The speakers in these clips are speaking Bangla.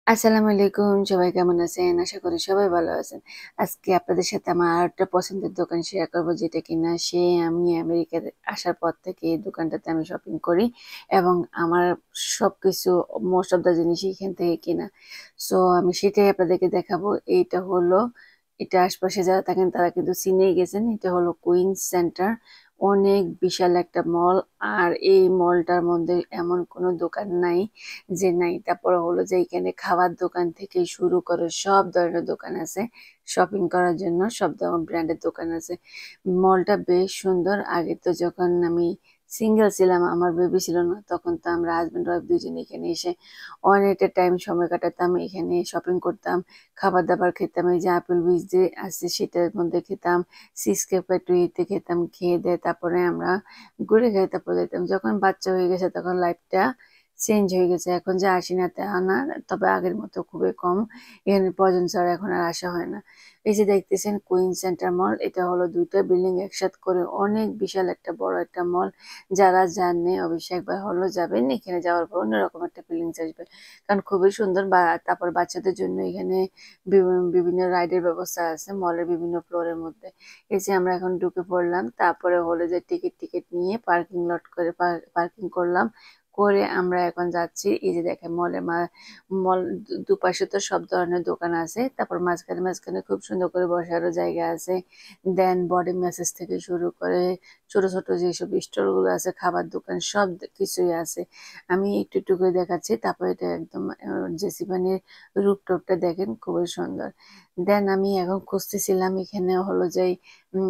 আসসালামু আলাইকুম। সবাই কেমন আছেন? আশা করি সবাই ভালো আছেন। আজকে আপনাদের সাথে আমার আরেকটা পছন্দের দোকান শেয়ার করব যেটা কিনা আমি আমেরিকাতে আসার পর থেকে এই দোকানটাতে আমি শপিং করি এবং আমার সবকিছু মোস্ট অফ দ্যা জিনিসই এখান থেকে কেনা। সো আমি সেটাই আপনাদেরকে দেখাবো। এটা আশপাশে যারা থাকেন তারা কিন্তু চিনেই গেছেন। এটা হলো কুইন্স সেন্টার। অনেক বিশাল একটা মল। আর এই মলটার মধ্যে এমন কোনো দোকান নাই যে নাই। তারপরে হলো যে এখানে খাওয়ার দোকান থেকে শুরু করে সব ধরনের দোকান আছে। শপিং করার জন্য সব ব্র্যান্ডের দোকান আছে। মলটা বেশ সুন্দর। আগে তো যখন আমি সিঙ্গেল ছিলাম, আমার বেবি ছিল না, তখন তো আমরা হাসব্যান্ড ওয়াইফ দুজনে এখানে এসে অনেকটা টাইম সময় কাটাতাম। এখানে শপিং করতাম, খাবার-দাবার খেতাম। এই যে Applebee's যে আছে সেটার মধ্যে খেতাম, সিসকেপ ফ্যাক্টরিতে খেতাম। খেয়ে-দেয়ে তারপরে আমরা ঘুরে খাই তারপরে যেতাম। যখন বাচ্চা হয়ে গেছে তখন লাইফটা চেঞ্জ হয়ে গেছে। এখন যে আসি না তা না। তবে আগের মতো খুবই কম। এখানে প্রয়োজন ছাড়া এখন আর আসা হয় না। এই যে দেখতেছেন কুইন সেন্টার মল, এটা হলো ২ টা বিল্ডিং একসাথে করে অনেক বিশাল একটা বড় একটা মল। যারা যাননি অবশ্যই একবার হলেও যাবেন। এখানে যাওয়ার পর অন্যরকম একটা ফিলিংস আসবে। কারণ খুবই সুন্দর। তারপর বাচ্চাদের জন্য এখানে বিভিন্ন রাইডের ব্যবস্থা আছে মলের বিভিন্ন ফ্লোরের মধ্যে। এই যে আমরা এখন ঢুকে পড়লাম। তারপরে হলো যে টিকিট নিয়ে পার্কিং লট করে পার্কিং করলাম। করে আমরা এখন যাচ্ছি। এই যে দেখেন মল দুপাশে তো সব ধরনের দোকান আছে। তারপর মাঝখানে খুব সুন্দর করে বসারও জায়গা আছে। দেন বডি ম্যাসাজ থেকে শুরু করে ছোট, ছোট যেসব স্টলগুলো আছে, খাবার দোকান সব কিছুই আছে। আমি একটু করে দেখাচ্ছি। তারপর এটা একদম জেসিপানির রুফটপটা দেখেন খুবই সুন্দর। দেন আমি এখন খুঁজতেছিলাম এখানে হলো যে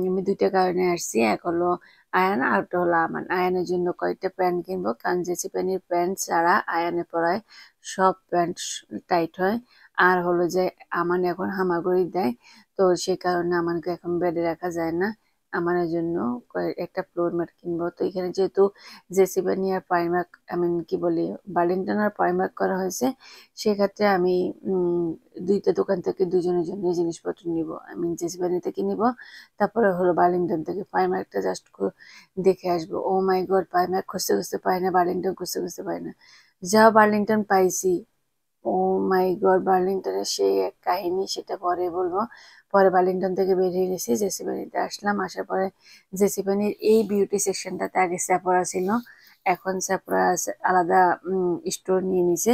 আমি ২ টা কারণে আসছি। এক হলো আয়ান আরেকটা হলো আমান। আয়ানের জন্য কয়েকটা প্যান্ট কিনবো কারণ জেসিপানির প্যান্ট ছাড়া আয়ানে পরায় সব প্যান্ট টাইট হয়। আর হলো যে আমান এখন হামাগুড়ি দেয়। তো সে কারণে আমানকে এখন বেডে রাখা যায় না। আমানের জন্য একটা ফ্লোর ম্যাট কিনবো। তো এখানে যেহেতু জেসিপানি আর প্রাইমার্ক কি বলি বার্লিংটন আর প্রাইমার্ক করা হয়েছে, সেক্ষেত্রে আমি ২ টা দোকান থেকে দুজনের জন্যই জিনিসপত্র নিবো। আমি জেসিপানি থেকে নিবো। তারপরে হলো বার্লিংটন থেকে প্রাইমার্কটা জাস্ট দেখে আসবো। ওহ মাই গড! প্রাইমার্ক খুঁজতে পাই না, বার্লিংটন খুঁজতে পাই না। যাও বার্লিংটন পাইছি। ওহ মাই গড! বার্লিংটনের সেই এক কাহিনী, সেটা পরে বলবো। পরে বার্লিংটন থেকে বের হয়ে গেছি, জেসিপানিতে আসলাম। আসার পরে জেসিপানির এই বিউটি সেকশনটাতে আগে Sephora ছিল। এখন Sephora আলাদা স্টোর নিয়ে নিছে।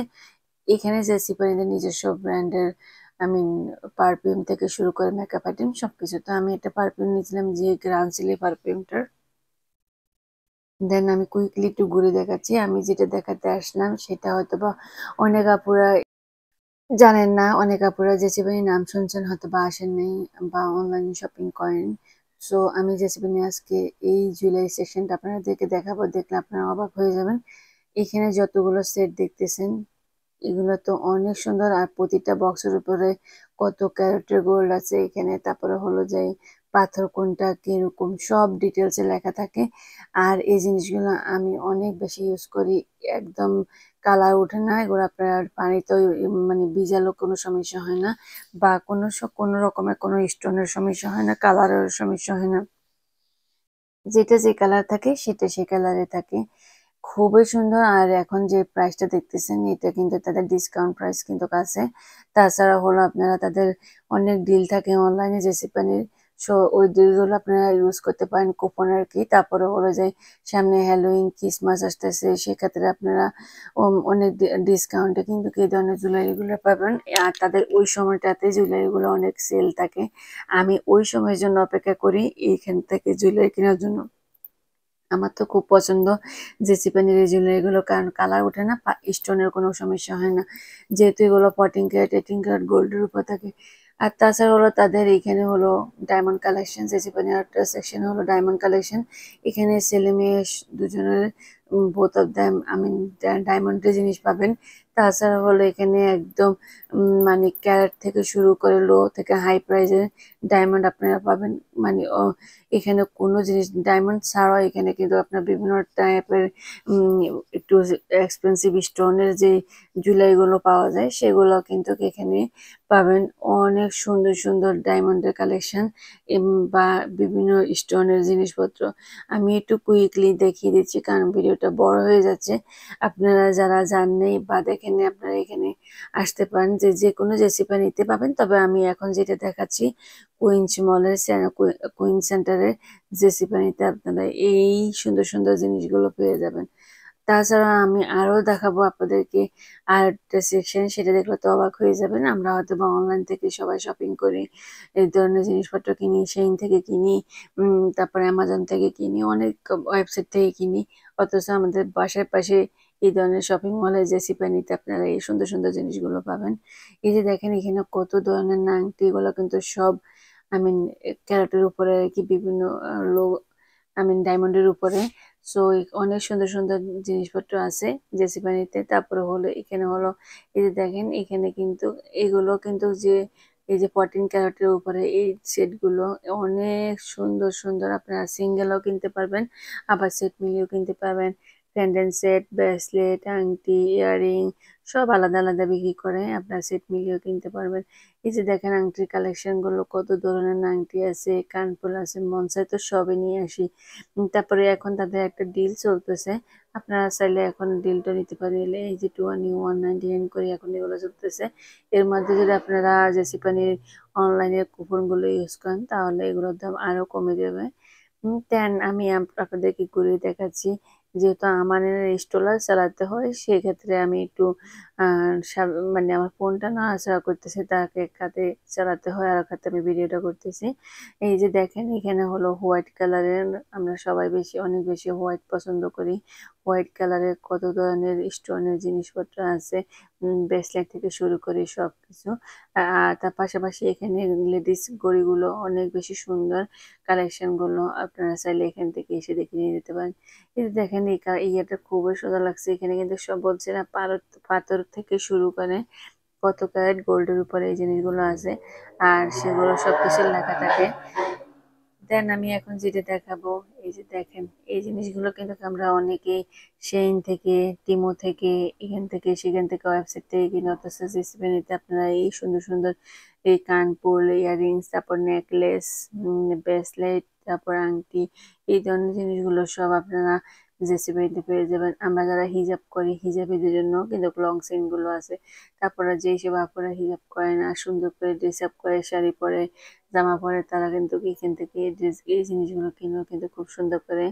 এখানে জেসিপানিতে নিজস্ব ব্র্যান্ডের আই মিন পারফিউম থেকে শুরু করে মেকআপ আইটেম সবকিছু। তো আমি একটা পারফিউম নিয়েছিলাম যে গ্রানসিলি পারফিউমটার। দেন আমি কুইকলি একটু ঘুরে দেখাচ্ছি। আমি যেটা দেখাতে আসলাম সেটা হয়তোবা অনেক আপুরা জানেন না। অনেক আপুরা জেসিপানি নাম শুনছেন হয়তোবা আসেন নাই বা অনলাইন শপিং করেন। সো আমি জেসিপানি আজকে এই জুয়েলারি সেকশনটা আপনাদেরকে দেখাবো। দেখলে আপনারা অবাক হয়ে যাবেন। এখানে যতগুলো সেট দেখতেছেন এগুলো তো অনেক সুন্দর। আর প্রতিটা বক্সের উপরে কত ক্যারেটের গোল্ড আছে এখানে। তারপরে হলো যে পাথর কোনটা কিরকম সব ডিটেলসে লেখা থাকে। আর এই জিনিসগুলো আমি অনেক বেশি ইউজ করি। একদম কালার ওঠে না। এগুলো আপনার পানিতেও মানে ভিজালেও কোনো সমস্যা হয় না বা কোনো রকমের কোনো স্টোনের সমস্যা হয় না, কালারের সমস্যা হয় না। যেটা যে কালার থাকে সেটা সে কালারে থাকে। খুবই সুন্দর। আর এখন যে প্রাইসটা দেখতেছেন এটা কিন্তু তাদের ডিসকাউন্ট প্রাইস কিন্তু আছে। তাছাড়া হলো আপনারা তাদের অনেক ডিল থাকে অনলাইনে জেসিপানির। সো ওই ডিলগুলো আপনারা ইউজ করতে পারেন কুপন আরকি। তারপরে হলো যে সামনে হ্যালোইন, ক্রিসমাস আসতেছে, সেক্ষেত্রে আপনারা অনেক ডিসকাউন্টে কিন্তু এই ধরনের জুয়েলারিগুলো পাবেন। আর তাদের ওই সময়টাতে জুয়েলারিগুলো অনেক সেল থাকে। আমি ওই সময়ের জন্য অপেক্ষা করি এইখান থেকে জুয়েলারি কেনার জন্য। আমার তো খুব পছন্দ জেসিপানির এই জুয়েলারিগুলো, কারণ কালার ওঠে না, স্টোনের কোনো সমস্যা হয় না। যেহেতু এগুলো 14 ক্যারেট 18 ক্যারেট গোল্ডের উপর থাকে। আর তাছাড়া হলো তাদের এইখানে হলো ডায়মন্ড কালেকশন, জেসিপানির একটা সেকশন হলো ডায়মন্ড কালেকশন। এখানে ছেলে মেয়ে দুজনের বোথ অফ দ্যাম ডায়মন্ডের জিনিস পাবেন। তাছাড়া হলো এখানে একদম মানে ক্যারেট থেকে শুরু করে লো থেকে হাই প্রাইজের ডায়মন্ড আপনারা পাবেন। মানে এখানে কোনো জিনিস ডায়মন্ড ছাড়াও এখানে কিন্তু আপনার বিভিন্ন টাইপের একটু এক্সপেন্সিভ স্টোনের যে জুয়েলারিগুলো পাওয়া যায় সেগুলো কিন্তু এখানে পাবেন। অনেক সুন্দর ডায়মন্ডের কালেকশন বা বিভিন্ন স্টোনের জিনিসপত্র। আমি একটু কুইকলি দেখিয়ে দিচ্ছি কারণ ভিডিওটা বড় হয়ে যাচ্ছে। আপনারা যারা জান নাই বা এখানে আপনারা এখানে আসতে পারেন, যে কোনো জেসিপি নিতে পাবেন। তবে আমি এখন যেটা দেখাচ্ছি কুইন্স মলের কুইন সেন্টারের জেসিপি নিতে আপনারা এই সুন্দর সুন্দর জিনিসগুলো পেয়ে যাবেন। তাছাড়া আমি আরো দেখাবো আপনাদেরকে আর একটা সেকশন, সেটা দেখলে তো অবাক হয়ে যাবেন। আমরা হয়তো বা অনলাইন থেকে সবাই শপিং করি, এই ধরনের জিনিসপত্র কিনি, সেইন থেকে কিনি, তারপরে অ্যামাজন থেকে কিনি, অনেক ওয়েবসাইট থেকে কিনি। অথচ আমাদের বাসার পাশে এই ধরনের শপিং মলে জেসিপেনিতে আপনারা এই সুন্দর সুন্দর জিনিসগুলো পাবেন। এই যে দেখেন এখানে কত ধরনের নাংটি, এগুলো কিন্তু সব আই মিন ক্যারেটের উপরে আর কি, বিভিন্ন লো আই মিন ডায়মন্ডের উপরে। সো অনেক সুন্দর সুন্দর জিনিসপত্র আছে জেসিপানিতে। তারপরে হলো এখানে হলো এই যে দেখেন এখানে কিন্তু এগুলো কিন্তু যে এই যে 14 ক্যারেটের উপরে এই সেট গুলো অনেক সুন্দর সুন্দর, আপনারা সিঙ্গেলও কিনতে পারবেন, আবার সেট মিলিয়েও কিনতে পারবেন। পেন্ডেন্ট সেট, ব্রেসলেট, আংটি, ইয়াররিং সব আলাদা আলাদা বিক্রি করে, আপনার সেট মিলিয়েও কিনতে পারবেন। এই যে দেখেন আংটির কালেকশন গুলো, কত ধরনের আংটি আছে, কানফুল আছে, মন চাই তো সবই নিয়ে আসি। তারপরে এখন তাদের একটা ডিল চলতেছে, আপনারা চাইলে এখন ডিলটা নিতে পারেন। এই যে 2199 করে এখন এগুলো চলতেছে। এর মধ্যে যদি আপনারা জেসিপানির অনলাইনের কুপন গুলো ইউজ করেন তাহলে এগুলোর দাম আরো কমে যাবে। দেন আমি আপনাদেরকে ঘুরিয়ে দেখাচ্ছি। যেহেতু আমার স্ট্রলার চালাতে হয়, সেক্ষেত্রে আমি একটু মানে আমার ফোনটা নাড়াচাড়া করতেছে, তাকে এক হাতে চালাতে হয় আর এক হাতে আমি ভিডিওটা করতেছি। এই যে দেখেন এখানে হলো হোয়াইট কালারের, আমরা সবাই অনেক বেশি হোয়াইট পছন্দ করি। হোয়াইট কালারের কত ধরনের স্টোনের জিনিসপত্র আছে, ব্রেসলেট থেকে শুরু করে সবকিছু। আর তার পাশাপাশি এখানে লেডিস ঘড়িগুলো অনেক বেশি সুন্দর, কালেকশন গুলো আপনারা চাইলে এখান থেকে এসে দেখে নিয়ে যেতে পারেন। এই যে দেখেন ইয়েটা খুবই সুন্দর লাগছে। এখানে কিন্তু সব বলছে না, পাথর থেকে শুরু করে কত ক্যারেট গোল্ডের উপরে এই জিনিসগুলো আছে, আর সেগুলো সবকিছু লেখা থাকে। দেন আমি এখন যেটা দেখাবো, এই যে দেখেন এই জিনিসগুলো কিন্তু আমরা অনেকে সেইন থেকে, টিমো থেকে, এখান থেকে সেখান থেকে ওয়েবসাইট থেকে কিনে। অথচ জেসিপেনিতে আপনারা এই সুন্দর সুন্দর এই কানপুল, ইয়াররিংস, তারপর নেকলেস, ব্রেসলেট, তারপর আংটি, এই ধরনের জিনিসগুলো সব আপনারা জেসিপেনিতে পেয়ে যাবেন। আমরা যারা হিজাব করি, হিজাবিদের জন্য কিন্তু লং চেইন গুলো আছে। তারপরে যেই সব আপুরা হিজাব করে না, সুন্দর করে ড্রেস আপ করে, শাড়ি পরে, জামা পরে, তারা কিন্তু এখান থেকে এই জিনিসগুলো কিনেও কিন্তু খুব সুন্দর করে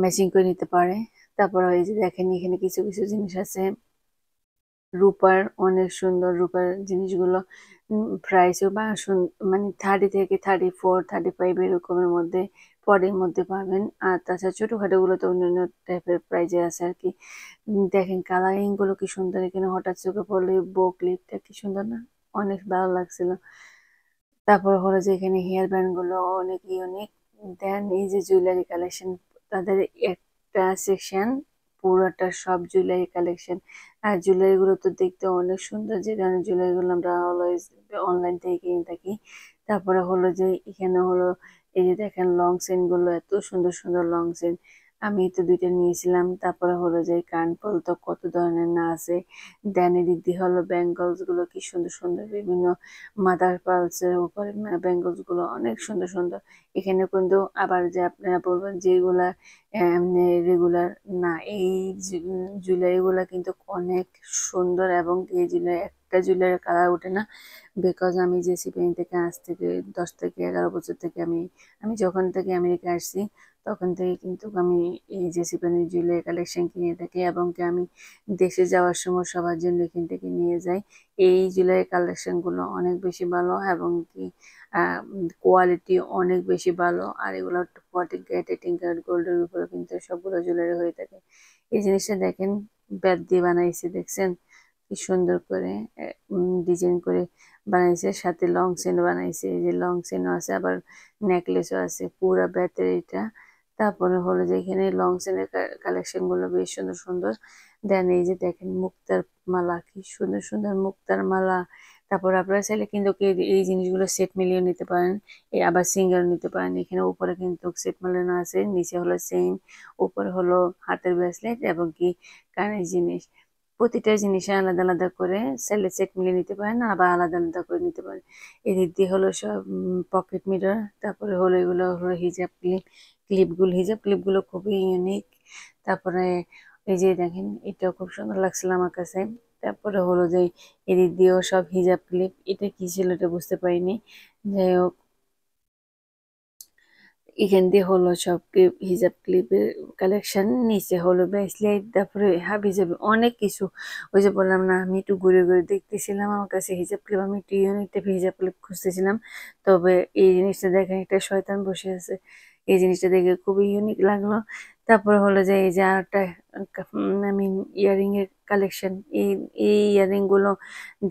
ম্যাচিং করে নিতে পারে। তারপর এই যে দেখেন এখানে কিছু কিছু জিনিস আছে রূপার, অনেক সুন্দর রূপার জিনিসগুলো, প্রাইসও মানে 30 থেকে 34, 35 এরকমের মধ্যে, পরের মধ্যে পাবেন। আর তাছাড়া ছোটখাটো গুলো তো অন্যান্য টাইপের প্রাইজে আছে আর কি। দেখেন কালারিং গুলো কি সুন্দর, এখানে হঠাৎ চোখে পড়লে বো ক্লিপটা কি সুন্দর না, অনেক ভালো লাগছিল। তারপর হলো যে এখানে হেয়ার ব্যান্ড গুলো অনেক ইউনিক। দেন এই যে জুয়েলারি কালেকশন, তাদের একটা সেকশন পুরোটা সব জুয়েলারি কালেকশন। আর জুয়েলারি গুলো তো দেখতে অনেক সুন্দর, যে ধরনের জুয়েলারি গুলো আমরা অলওয়েজ অনলাইন থেকে কিনে থাকি। তারপরে হলো যে এখানে হলো এই যে দেখেন লং চেন গুলো, এত সুন্দর সুন্দর লং চেন, আমি তো দুইটা নিয়েছিলাম। তারপরে হলো যে কানফুল তো কত ধরনের না আছে। দেন এদিক দিয়ে হলো ব্যাঙ্গলস গুলো কি সুন্দর সুন্দর, বিভিন্ন মাদার পার্লসের উপরে ব্যাঙ্গলস গুলো অনেক সুন্দর সুন্দর। এখানে কিন্তু আবার যে আপনারা বলবেন যে এগুলা রেগুলার না, এই জুয়েলারি গুলা কিন্তু অনেক সুন্দর, এবং এই জুয়েলারি একটা জুয়েলারির কালার ওঠে না। বিকজ আমি যে সিপিএন থেকে আজ থেকে 10 থেকে 11 বছর থেকে আমি আমি যখন থেকে আমেরিকা আসছি তখন থেকে কিন্তু আমি এই যে সিপিএনের জুয়েলারি কালেকশন কিনে থাকি, এবং কি আমি দেশে যাওয়ার সময় সবার জন্য এখান থেকে নিয়ে যাই। এই জুয়েলারি কালেকশন গুলো অনেক বেশি ভালো, এবং কি কোয়ালিটি অনেক বেশি ভালো। আর এগুলো 14 ক্যারেট, 18 ক্যারেট গোল্ডের উপরে কিন্তু সবগুলো জুয়েলারি হয়ে থাকে। এই জিনিসটা দেখেন বেত দিয়ে বানাইছে, দেখছেন কি সুন্দর করে ডিজাইন করে বানাইছে, সাথে লং চেন বানাইছে। এই যে লং চেনও আছে, আবার নেকলেসও আছে, পুরা বেতের এটা। তারপরে হলো যে এখানে লং চেনের কালেকশন গুলো বেশ সুন্দর সুন্দর। দেন এই যে দেখেন মুক্তার মালা, কি সুন্দর সুন্দর মুক্তার মালা। তারপর আপনারা চাইলে কিন্তু এই জিনিসগুলো সেট মিলিয়ে নিতে পারেন, আবার সিঙ্গেল নিতে পারেন। এখানে উপরে কিন্তু সেট মিলানো আছে, নিচে হলো চেইন, উপরে হলো হাতের ব্রেসলেট, এবং কি কানের জিনিস। প্রতিটা জিনিসে আলাদা আলাদা করে চাইলে সেট মিলিয়ে নিতে পারেন, আবার আলাদা আলাদা করে নিতে পারেন। এদিক দিয়ে হলো সব পকেট মিরর। তারপরে হলো এগুলো হলো হিজাব ক্লিপগুলো, হিজাব ক্লিপগুলো খুবই ইউনিক। তারপরে এই যে দেখেন, এটাও খুব সুন্দর লাগছিল আমার কাছে। তারপরে হলো যে এদিক দিয়েও সব হিজাব ক্লিপ, এটা কি ছিল এটা বুঝতে পারিনি। যাই হোক, এখান দিয়ে হলো সব ক্লিপ, হিজাব ক্লিপের কালেকশন, নিচে হলো ব্রেসলেট, তারপরে হাবি যাবে অনেক কিছু। ওই যে বললাম না, আমি একটু ঘুরে ঘুরে দেখতেছিলাম, আমার কাছে হিজাব ক্লিপ, আমি একটু ইউনিক টাইপের হিজাব ক্লিপ খুঁজতেছিলাম। তবে এই জিনিসটা দেখেন, একটা শয়তান বসে আছে, এই জিনিসটা দেখে খুবই ইউনিক লাগলো। তারপরে হলো যে এই যে আরেকটা আই মিন ইয়ারিং এর কালেকশন, এই এই ইয়ারিং গুলো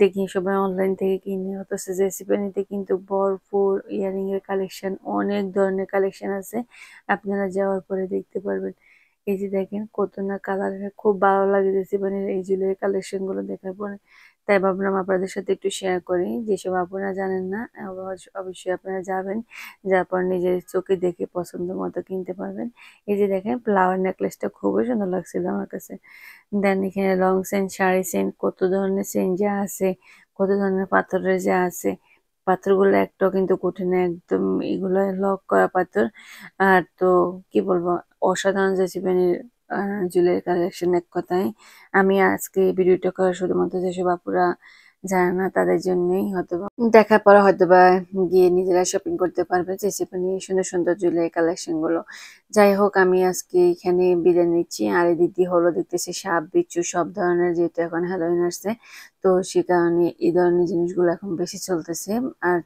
দেখি সবাই অনলাইন থেকে কিনে, অথচ জেসিপেনিতে কিন্তু ভরপুর ইয়ারিং এর কালেকশন, অনেক ধরনের কালেকশন আছে, আপনারা যাওয়ার পরে দেখতে পারবেন। এই যে দেখেন কত না কালার, খুব ভালো লাগে জেসিপেনির এই জুয়েলারি কালেকশন গুলো দেখার পরে। তাই ভাবলাম আপনাদের সাথে একটু শেয়ার করি, যেসব আপনারা জানেন না অবশ্যই আপনারা যাবেন, যার পর নিজের চোখে দেখে পছন্দ মতো কিনতে পারবেন। এই যে দেখেন ফ্লাওয়ার নেকলেসটা খুবই সুন্দর লাগছিল আমার কাছে। দেন এখানে লং চেন, শাড়ি চেন, কত ধরনের চেন যা আছে, কত ধরনের পাথরের যা আছে, পাথরগুলো একটাও কিন্তু কঠিন না, একদম এগুলো লক করা পাথর। আর তো কি বলবো, অসাধারণ জেসিপেনির জুয়েলারি কালেকশন এক কথায়। আমি আজকে এই ভিডিওটা করা শুধুমাত্র যেসব আপুরা জানে না তাদের জন্যই, হয়তো দেখার পরে হয়তো বা গিয়ে নিজেরা শপিং করতে পারবে জেসিপেনি সুন্দর সুন্দর জুয়েলারি কালেকশন গুলো। যাই হোক, আমি আজকে এখানে বিদায় নিচ্ছি। আর এদিক দিয়ে হলো দেখতেছি সাপ বিচ্ছু সব ধরনের, যেহেতু এখন হ্যালোউইন আসছে, তো সে কারণে এই ধরনের জিনিসগুলো এখন বেশি চলতেছে। আর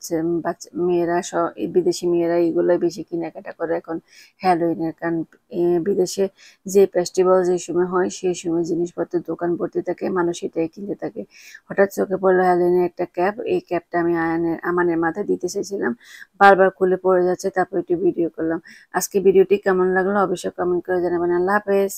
বাচ্চা মেয়েরা সব, এই বিদেশি মেয়েরা এগুলোই বেশি কেনাকাটা করে এখন হ্যালোউইনের, কারণ বিদেশে যে ফেস্টিভ্যাল যে সময় হয় সেই সময় জিনিসপত্রের দোকান ভর্তি থাকে, মানুষ এটাই কিনতে থাকে। হঠাৎ চোখে পড়লো হ্যালোউইনের একটা ক্যাপ, এই ক্যাপটা আমি আমানের মাথায় দিতে চাইছিলাম, বারবার খুলে পড়ে যাচ্ছে, তারপর একটু ভিডিও করলাম। আজকে ভিডিওটি কেমন লাগলো অবশ্যই কমেন্ট করে জানাবেন। আল্লাহ হাফেজ।